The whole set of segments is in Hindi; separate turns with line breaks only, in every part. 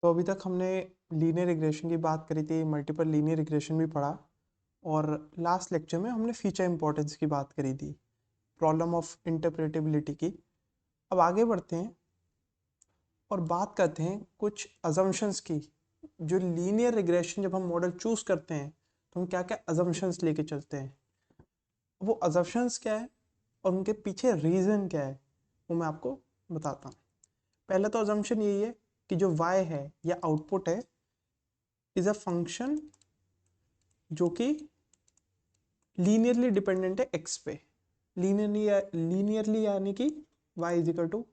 तो अभी तक हमने लीनियर रिग्रेशन की बात करी थी, मल्टीपल लीनियर रिग्रेशन भी पढ़ा, और लास्ट लेक्चर में हमने फीचर इंपॉर्टेंस की बात करी थी, प्रॉब्लम ऑफ इंटरप्रेटेबिलिटी की। अब आगे बढ़ते हैं और बात करते हैं कुछ अजम्पशंस की। जो लीनियर रिग्रेशन जब हम मॉडल चूज करते हैं तो हम क्या क्या अजम्पशंस लेके चलते हैं, वो अजम्पशंस क्या है और उनके पीछे रीज़न क्या है वो मैं आपको बताता हूँ। पहला तो अजम्पशन यही है कि जो y है या आउटपुट है इज अ फंक्शन जो कि लीनियरली डिपेंडेंट है x पे। लीनियरली यानी कि y is equal to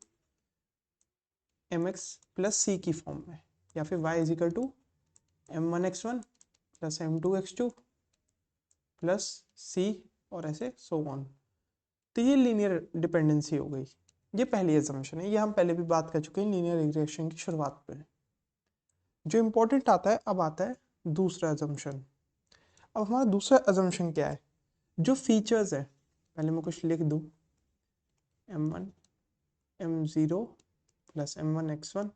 M X plus C की फॉर्म में, या फिर y is equal to m1x1 plus m2x2 plus C और ऐसे सो ऑन। तो ये लीनियर डिपेंडेंसी हो गई। ये पहली असम्पशन है, ये हम पहले भी बात कर चुके हैं लीनियर रिग्रेशन की शुरुआत पे। जो इंपॉर्टेंट आता है, अब आता है दूसरा असम्पशन। अब हमारा दूसरा असम्पशन क्या है, जो फीचर्स है, पहले मैं कुछ लिख दूँ, m1 m0 plus m1x1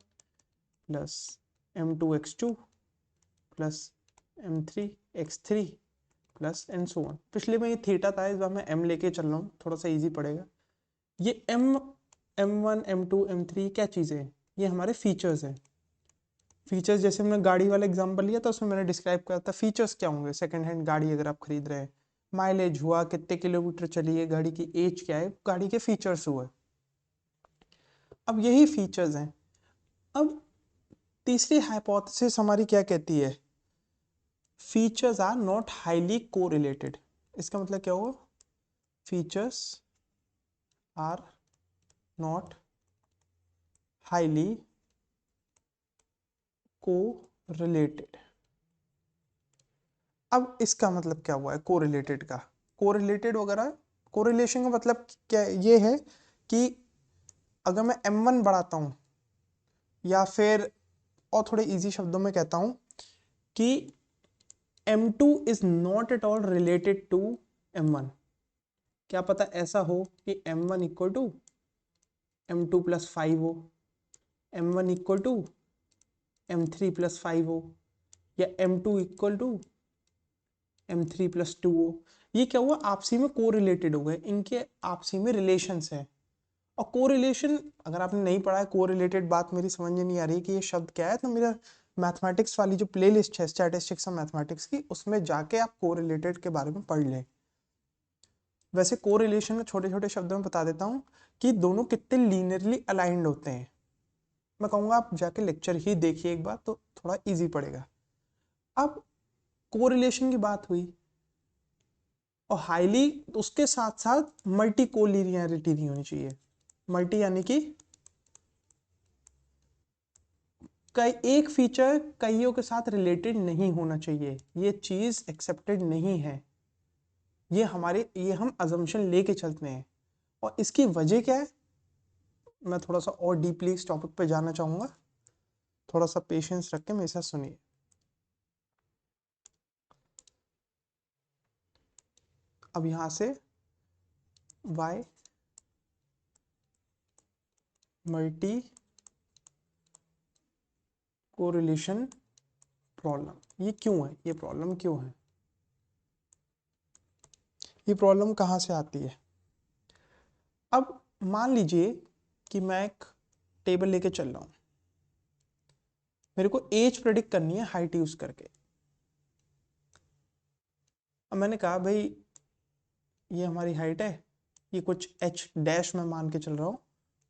plus m2x2 plus m3x3 plus and so on. पिछले में ये थीटा था, इस बार मैं m लेके चल रहा हूँ, थोड़ा सा इजी पड़ेगा। ये m1 m2 m3 क्या चीज़ें हैं, ये हमारे फीचर्स हैं। फीचर्स जैसे हमने गाड़ी वाला एग्जांपल लिया था, उसमें मैंने डिस्क्राइब किया था फीचर्स क्या होंगे। सेकंड हैंड गाड़ी अगर आप खरीद रहे हैं, माइलेज हुआ, कितने किलोमीटर चली है गाड़ी, की एज क्या है, गाड़ी के फीचर्स हुए। अब यही फीचर्स हैं। अब तीसरी हाइपोथेसिस हमारी क्या कहती है, features are not highly correlated. इसका मतलब क्या होगा, features are not highly correlated. अब इसका मतलब क्या हुआ है कोरिलेटेड का, कोरिलेटेड वगैरह, कोरिलेशन का मतलब क्या ये है कि अगर मैं m1 बढ़ाता हूँ, या फिर और थोड़े इजी शब्दों में कहता हूँ कि m2 is not at all related to m1। क्या पता ऐसा हो कि m1 equal to m2 plus 5 हो, m1 equal to m3 plus 5 हो, या m2 equal to m3 plus 2 हो। ये क्या हुआ, आपसी में कोरिलेटेड हो गए, इनके आपसी में रिलेशंस है। और कोरिलेशन अगर आपने नहीं पढ़ा है, कोरिलेटेड बात मेरी समझ में नहीं आ रही कि ये शब्द क्या है, तो मेरा मैथमेटिक्स वाली जो प्लेलिस्ट है स्टैटिस्टिक्स और मैथमेटिक्स की, उसमें जाके आप कोरिलेटेड के बारे में पढ़ लें। वैसे कोरिलेशन में छोटे छोटे शब्दों में बता देता हूँ कि दोनों कितने लीनियरली अलाइंड होते हैं। मैं कहूँगा आप जाके लेक्चर ही देखिए एक बार, तो थोड़ा ईजी पड़ेगा। अब कोरिलेशन की बात हुई, और हाईली उसके साथ साथ मल्टी कोलिनियरिटी नहीं होनी चाहिए। मल्टी यानी कि कई एक फीचर कईयों के साथ रिलेटेड नहीं होना चाहिए, ये चीज एक्सेप्टेड नहीं है। ये हम अजम्पशन लेके चलते हैं, और इसकी वजह क्या है, मैं थोड़ा सा और डीपली इस टॉपिक पे जाना चाहूंगा, थोड़ा सा पेशेंस रख के मेरे साथ सुनिए। अब यहां से y मल्टी कोरिलेशन प्रॉब्लम, ये क्यों है, ये प्रॉब्लम क्यों है, ये प्रॉब्लम कहां से आती है। अब मान लीजिए कि मैं एक टेबल लेके चल रहा हूं, मेरे को एज प्रेडिक्ट करनी है हाइट यूज करके। अब मैंने कहा भाई ये हमारी हाइट है, ये कुछ h डैश में मान के चल रहा हूँ,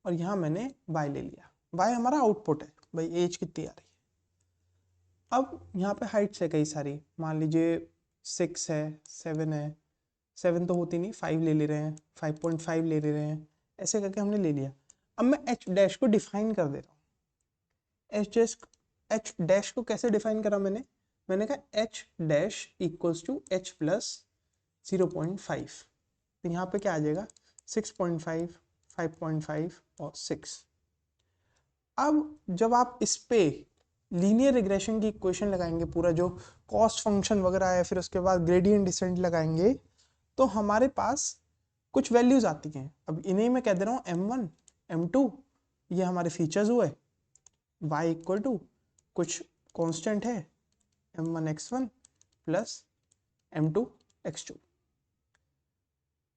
और यहाँ मैंने y ले लिया, y हमारा आउटपुट है, भाई एज कितनी आ रही है। अब यहाँ पे हाइट्स है कई सारी, मान लीजिए 6 है, 7 है, 7 तो होती नहीं, 5 ले रहे हैं, 5.5 ले रहे हैं, ऐसे करके हमने ले लिया। अब मैं h डैश को डिफाइन कर दे रहा हूँ। h डैश को कैसे डिफाइन करा मैंने कहा h dash equals to h plus 0.5। तो यहाँ पे क्या आ जाएगा, 6.5, 5.5 और 6। अब जब आप इस पे लीनियर रिग्रेशन की इक्वेशन लगाएंगे, पूरा जो कॉस्ट फंक्शन वगैरह है, फिर उसके बाद ग्रेडियंट डिसेंट लगाएंगे, तो हमारे पास कुछ वैल्यूज आती हैं। अब इन्हें मैं कह दे रहा हूँ m1 m2, ये हमारे फीचर्स हुए, y इक्वल टू कुछ कांस्टेंट है m1x1 प्लस m2x2।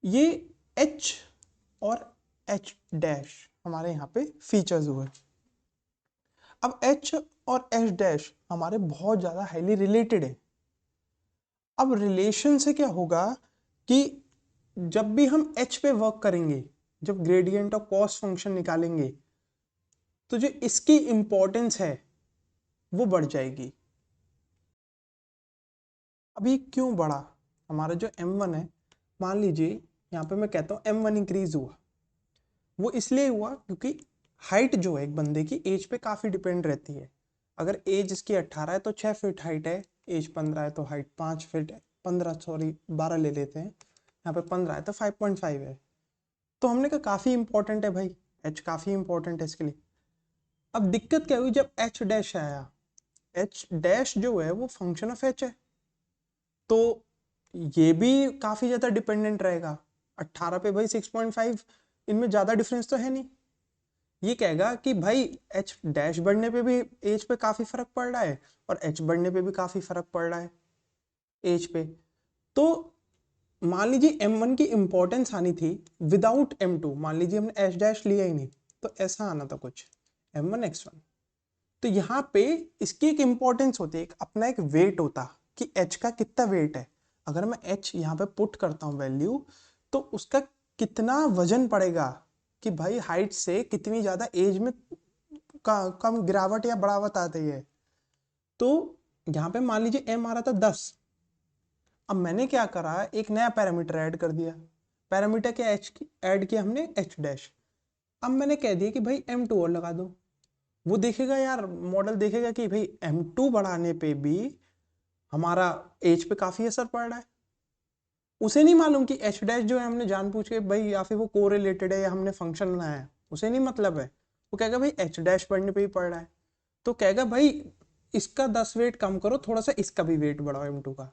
ये h और h डैश हमारे यहाँ पे फीचर्स हुए। अब h और h डैश हमारे बहुत ज़्यादा हाईली रिलेटेड है। अब रिलेशन से क्या होगा कि जब भी हम h पे वर्क करेंगे, जब ग्रेडियंट ऑफ कॉस्ट फंक्शन निकालेंगे, तो जो इसकी इंपॉर्टेंस है वो बढ़ जाएगी। अभी क्यों बढ़ा? हमारा जो m1 है, मान लीजिए यहाँ पे मैं कहता हूँ m1 इंक्रीज हुआ, वो इसलिए हुआ क्योंकि हाइट जो है एक बंदे की एज पे काफ़ी डिपेंड रहती है। अगर एज इसकी 18 है तो 6 फीट हाइट है, एज 15 है तो हाइट 5 फीट है, 12 ले लेते हैं, यहाँ पे 15 है तो 5.5 है। तो हमने कहा काफ़ी इंपॉर्टेंट है भाई, एच काफ़ी इंपॉर्टेंट है इसके लिए। अब दिक्कत क्या हुई जब एच डैश आया, एच डैश जो है वो फंक्शन ऑफ एच है, तो ये भी काफ़ी ज़्यादा डिपेंडेंट रहेगा। 18 पे भाई 6.5, इनमें ज़्यादा डिफरेंस तो है नहीं। ये कहेगा कि भाई एच डैश बढ़ने पे भी एज पे काफ़ी फर्क पड़ रहा है और एच बढ़ने पे भी काफ़ी फर्क पड़ रहा है एज पे। तो मान लीजिए m1 की इंपॉर्टेंस आनी थी विदाउट m2, मान लीजिए हमने एच डैश लिया ही नहीं, तो ऐसा आना था कुछ m1x1। तो यहाँ पे इसकी एक इंपॉर्टेंस होती है, अपना एक वेट होता कि h का कितना वेट है। अगर मैं h यहाँ पे पुट करता हूँ वैल्यू, तो उसका कितना वजन पड़ेगा कि भाई हाइट से कितनी ज़्यादा एज में कम गिरावट या बढ़ावट आती है। तो यहाँ पे मान लीजिए m आ रहा था 10, अब मैंने क्या करा, एक नया पैरामीटर ऐड कर दिया। पैरामीटर क्या ऐड किया हमने, h डैश। अब मैंने कह दिया कि भाई m2 और लगा दो। वो देखेगा यार, मॉडल देखेगा कि भाई m2 बढ़ाने पे भी हमारा एज पे काफी असर पड़ रहा है। उसे नहीं मालूम कि h डैश जो है हमने जानबूझ के भाई, या फिर वो कोरिलेटेड है या हमने फंक्शन बनाया है, उसे नहीं मतलब है। वो कहेगा भाई h डैश बढ़ने पे ही पड़ रहा है, तो कहेगा भाई इसका 10 वेट कम करो, थोड़ा सा इसका भी वेट बढ़ाओ m2 का।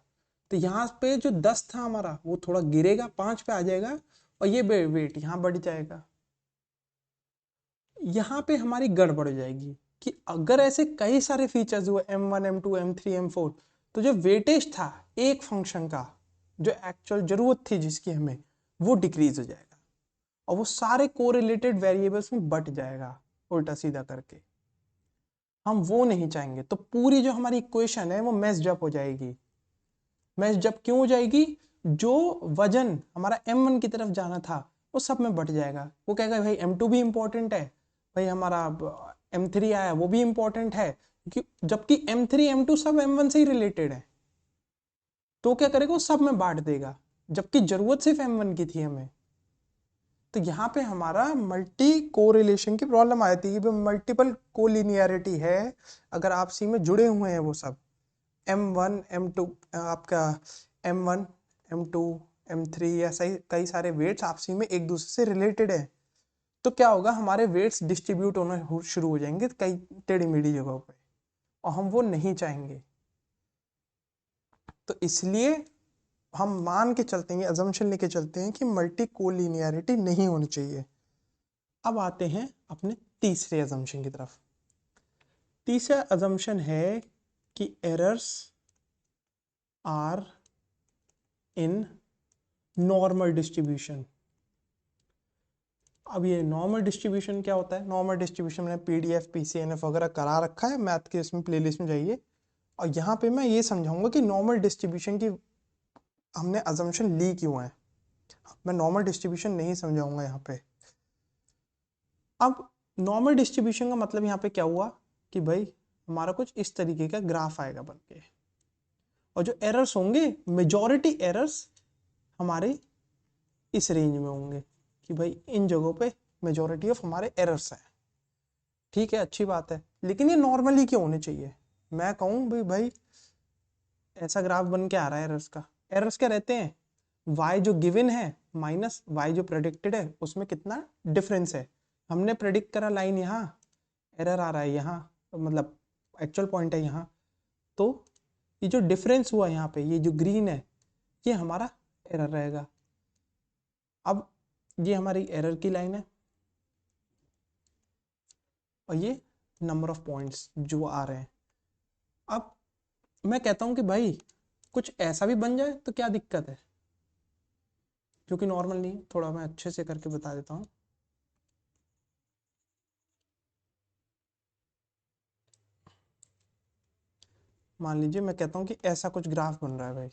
तो यहाँ पे जो 10 था हमारा वो थोड़ा गिरेगा, 5 पे आ जाएगा, और ये वेट यहाँ बढ़ जाएगा। यहाँ पे हमारी गड़बड़ हो जाएगी कि अगर ऐसे कई सारे फीचर्स हुए m1 m2 m3 m4, तो जो वेटेज था एक फंक्शन का, जो एक्चुअल जरूरत थी जिसकी हमें, वो डिक्रीज हो जाएगा और वो सारे कोरिलेटेड वेरिएबल्स में बट जाएगा उल्टा सीधा करके। हम वो नहीं चाहेंगे, तो पूरी जो हमारी इक्वेशन है वो मैस्ड अप हो जाएगी। मैस्ड अप क्यों हो जाएगी? जो वजन हमारा m1 की तरफ जाना था वो सब में बट जाएगा। वो कहेगा भाई m2 भी इंपॉर्टेंट है, भाई हमारा m3 आया वो भी इंपॉर्टेंट है, जबकि m3 m2 सब m1 से ही रिलेटेड है। तो क्या करेगा, वो सब में बांट देगा, जबकि जरूरत सिर्फ m1 की थी हमें। तो यहाँ पे हमारा मल्टी कोरिलेशन की प्रॉब्लम आ जाती है, मल्टीपल कोलिनियरिटी है। अगर आपसी में जुड़े हुए हैं वो सब m1 m2, आपका m1 m2 m3 या सही कई सारे वेट्स आपसी में एक दूसरे से रिलेटेड है, तो क्या होगा, हमारे वेट्स डिस्ट्रीब्यूट होना शुरू हो जाएंगे कई टेढ़ी मेढ़ी जगहों पे, और हम वो नहीं चाहेंगे। तो इसलिए हम मान के चलते हैं, अजम्पशन लेके चलते हैं कि मल्टी कोलिनियरिटी नहीं होनी चाहिए। अब आते हैं अपने तीसरे अजम्पशन की तरफ। तीसरा अजम्पशन है कि errors are in normal distribution. अब ये नॉर्मल डिस्ट्रीब्यूशन क्या होता है? नॉर्मल डिस्ट्रीब्यूशन मैंने PDF PCNF वगैरह करा रखा है, मैथ के इसमें प्लेलिस्ट में जाइए, और यहाँ पे मैं ये समझाऊंगा कि नॉर्मल डिस्ट्रीब्यूशन की हमने अजम्पशन ली क्यों है। मैं नॉर्मल डिस्ट्रीब्यूशन नहीं समझाऊंगा यहाँ पे। अब नॉर्मल डिस्ट्रीब्यूशन का मतलब यहाँ पे क्या हुआ कि भाई हमारा कुछ इस तरीके का ग्राफ आएगा बन के, और जो एरर्स होंगे, मेजॉरिटी एरर्स हमारे इस रेंज में होंगे कि भाई इन जगहों पे मेजॉरिटी ऑफ हमारे एरर्स हैं। ठीक है, अच्छी बात है, लेकिन ये नॉर्मली क्यों होने चाहिए? मैं कहूँ भाई ऐसा ग्राफ बन के आ रहा है एरर्स का। एरर्स क्या रहते हैं? y जो गिवन है माइनस y जो प्रेडिक्टेड है, उसमें कितना डिफरेंस है। हमने प्रेडिक्ट करा लाइन यहाँ, एरर आ रहा है यहाँ, मतलब एक्चुअल पॉइंट है यहाँ, तो ये जो डिफरेंस हुआ यहाँ पे, ये जो ग्रीन है, ये हमारा एरर रहेगा। अब ये हमारी एरर की लाइन है, और ये नंबर ऑफ पॉइंट्स जो आ रहे हैं। अब मैं कहता हूं कि भाई कुछ ऐसा भी बन जाए तो क्या दिक्कत है, जो कि नॉर्मल नहीं है। थोड़ा मैं अच्छे से करके बता देता हूं। मान लीजिए मैं कहता हूं कि ऐसा कुछ ग्राफ बन रहा है भाई,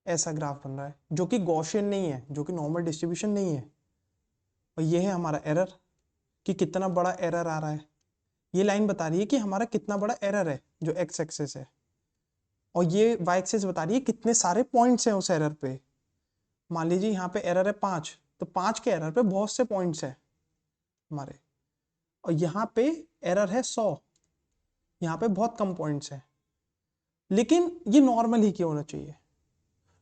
ऐसा ग्राफ बन रहा है जो कि गॉसियन नहीं है, जो कि नॉर्मल डिस्ट्रीब्यूशन नहीं है, और ये है हमारा एरर, कि कितना बड़ा एरर आ रहा है। ये लाइन बता रही है कि हमारा कितना बड़ा एरर है, जो एक्स एक्सेस है, और ये वाई एक्सेस बता रही है कितने सारे पॉइंट्स हैं उस एरर पे। मान लीजिए यहाँ पे एरर है 5, तो 5 के एरर पे बहुत से पॉइंट्स हैं हमारे, और यहाँ पे एरर है 100, यहाँ पे बहुत कम पॉइंट्स हैं। लेकिन ये नॉर्मल ही क्यों होना चाहिए?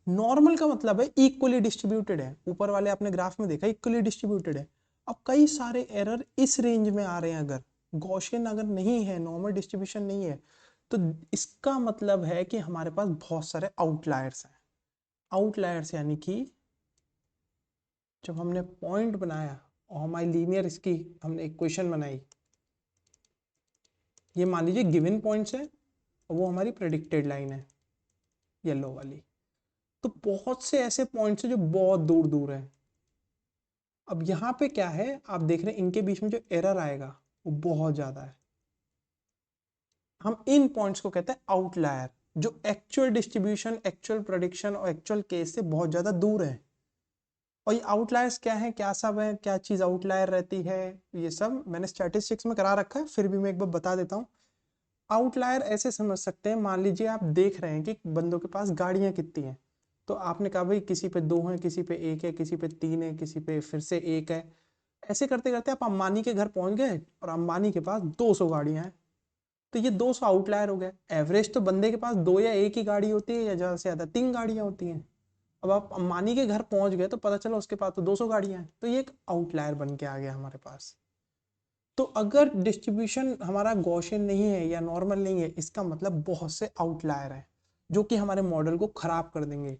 नॉर्मल का मतलब है इक्वली डिस्ट्रीब्यूटेड है। ऊपर वाले आपने ग्राफ में देखा इक्वली डिस्ट्रीब्यूटेड है। अब कई सारे एरर इस रेंज में आ रहे हैं, अगर गॉसियन अगर नहीं है, नॉर्मल डिस्ट्रीब्यूशन नहीं है, तो इसका मतलब है कि हमारे पास बहुत सारे आउटलायर्स हैं। आउटलायर्स यानी कि जब हमने पॉइंट बनाया और हमारी लीनियर इसकी हमने इक्वेशन बनाई, ये मान लीजिए गिवन पॉइंट्स है और वो हमारी प्रेडिक्टेड लाइन है येलो वाली, तो बहुत से ऐसे पॉइंट्स हैं जो बहुत दूर दूर है। अब यहाँ पे क्या है, आप देख रहे हैं इनके बीच में जो एरर आएगा वो बहुत ज्यादा है। हम इन पॉइंट्स को कहते हैं आउटलायर, जो एक्चुअल डिस्ट्रीब्यूशन, एक्चुअल प्रेडिक्शन और एक्चुअल केस से बहुत ज्यादा दूर है। और ये आउटलायर्स क्या है, क्या सब है, क्या चीज आउटलायर रहती है, ये सब मैंने स्टैटिस्टिक्स में करा रखा है, फिर भी मैं एक बार बता देता हूँ। आउटलायर ऐसे समझ सकते हैं, मान लीजिए आप देख रहे हैं कि बंदों के पास गाड़ियां कितनी हैं, तो आपने कहा भाई किसी पे 2 है, किसी पे 1 है, किसी पे 3 है, किसी पे फिर से 1 है। ऐसे करते करते आप अंबानी के घर पहुंच गए और अंबानी के पास 200 गाड़ियां हैं, तो ये 200 आउटलायर हो गए। एवरेज तो बंदे के पास 2 या 1 ही गाड़ी होती है, या ज्यादा से ज्यादा 3 गाड़ियां होती हैं। अब आप अंबानी के घर पहुंच गए तो पता चला उसके पास तो 200 गाड़ियां हैं, तो ये एक आउटलायर बन के आ गया हमारे पास। तो अगर डिस्ट्रीब्यूशन हमारा गॉसियन नहीं है या नॉर्मल नहीं है, इसका मतलब बहुत से आउटलायर हैं जो कि हमारे मॉडल को खराब कर देंगे,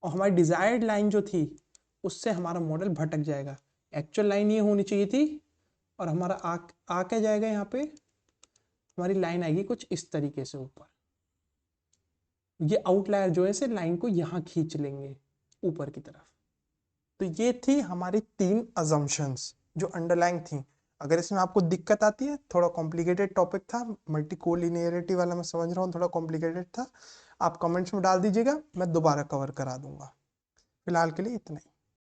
और हमारी डिजायर्ड लाइन जो थी उससे हमारा मॉडल भटक जाएगा। एक्चुअल लाइन ये होनी चाहिए थी, और हमारा आ क्या जाएगा, यहाँ पे हमारी लाइन आएगी कुछ इस तरीके से ऊपर। ये आउटलायर जो है से लाइन को यहाँ खींच लेंगे ऊपर की तरफ। तो ये थी हमारी 3 अजम्पशंस जो अंडरलाइंग थी। अगर इसमें आपको दिक्कत आती है, थोड़ा कॉम्प्लिकेटेड टॉपिक था, मल्टी कोलिनियरिटी वाला मैं समझ रहा हूँ थोड़ा कॉम्प्लिकेटेड था, आप कमेंट्स में डाल दीजिएगा, मैं दोबारा कवर करा दूंगा। फिलहाल के लिए इतना ही।